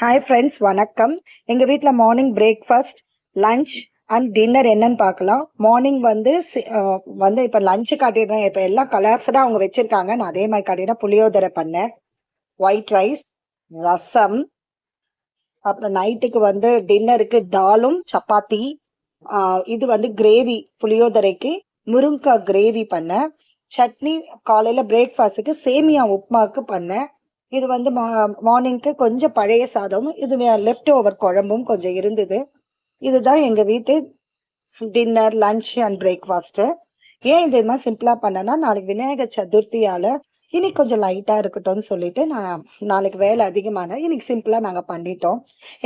Hi friends, வணக்கம். எங்கள் வீட்டில் morning breakfast, lunch and dinner என்னன்னு பார்க்கலாம். மார்னிங் வந்து இப்போ லஞ்சு காட்டிடுறேன். இப்போ எல்லாம் கலாப்ஸ்டாக அவங்க வச்சுருக்காங்க. நான் அதே மாதிரி காட்டிடுறேன். புளியோதரை பண்ணேன், ஒயிட் ரைஸ், ரசம். அப்புறம் நைட்டுக்கு வந்து டின்னருக்கு தாலும் சப்பாத்தி. இது வந்து கிரேவி, புளியோதரைக்கு முருங்கைக்காய் கிரேவி பண்ணேன். சட்னி காலையில் பிரேக்ஃபாஸ்ட்டுக்கு சேமியா உப்புமாவுக்கு பண்ணேன். இது வந்து மார்னிங்க்கு கொஞ்சம் பழைய சாதம், இது லெஃப்ட் ஓவர் குழம்பும் கொஞ்சம் இருந்தது. இதுதான் எங்கள் வீட்டு டின்னர், லஞ்ச் அண்ட் பிரேக்ஃபாஸ்ட்டு. ஏன் இது மாதிரி சிம்பிளாக பண்ணேன்னா, நாளைக்கு விநாயகர் சதுர்த்தியால் இன்னைக்கு கொஞ்சம் லைட்டாக இருக்கட்டும்னு சொல்லிட்டு நான் நாளைக்கு வேலை அதிகமான இன்னைக்கு சிம்பிளாக நாங்கள் பண்ணிட்டோம்.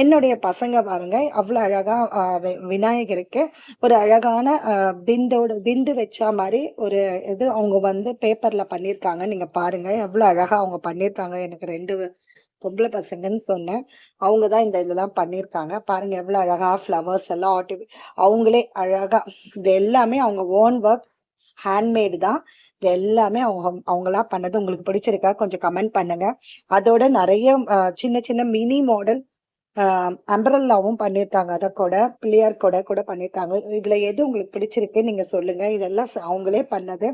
என்னுடைய பசங்க பாருங்க அவ்வளோ அழகாக விநாயகருக்கு ஒரு அழகான திண்டு வச்சா மாதிரி ஒரு இது அவங்க வந்து பேப்பரில் பண்ணியிருக்காங்க. நீங்கள் பாருங்கள் எவ்வளோ அழகாக அவங்க பண்ணியிருக்காங்க. எனக்கு 2 பொம்பளை பசங்கன்னு சொன்னேன். அவங்க தான் இந்த இதெல்லாம் பண்ணியிருக்காங்க. பாருங்கள் எவ்வளோ அழகாக ஃப்ளவர்ஸ் எல்லாம் அவங்களே அழகாக. இது எல்லாமே அவங்க ஓன் ஒர்க், ஹேண்ட்மேடு தான். இது எல்லாமே அவங்களா பண்ணது. உங்களுக்கு பிடிச்சிருக்கா கொஞ்சம் கமெண்ட் பண்ணுங்க. அதோட நிறைய சின்ன சின்ன மினி மாடல் அம்பரல்லாவும் பண்ணியிருக்காங்க. அதை கூட பிள்ளையார் கூட பண்ணியிருக்காங்க. இதுல எது உங்களுக்கு பிடிச்சிருக்கு நீங்க சொல்லுங்க. இதெல்லாம் அவங்களே பண்ணது.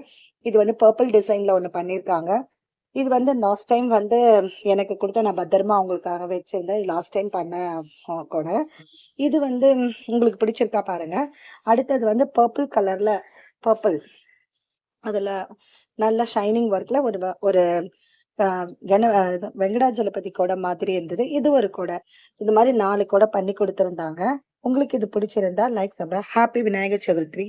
இது வந்து பர்பிள் டிசைன்ல ஒன்று பண்ணியிருக்காங்க. இது வந்து லாஸ்ட் டைம் வந்து எனக்கு கொடுத்த நான் பத்திரமா அவங்களுக்காக வச்சிருந்தேன். லாஸ்ட் டைம் பண்ண கூட. இது வந்து உங்களுக்கு பிடிச்சிருக்கா பாருங்க. அடுத்தது வந்து பர்பிள் கலர்ல பர்பிள் அதில் நல்ல ஷைனிங் ஒர்க்கில் ஒரு வெங்கடாஜலபதி கொடை மாதிரி இருந்தது. இது ஒரு கொடை. இது மாதிரி 4 கொடை பண்ணி கொடுத்துருந்தாங்க. உங்களுக்கு இது பிடிச்சிருந்தா லைக் சாப்பிட. ஹாப்பி விநாயகர் சதுர்த்தி.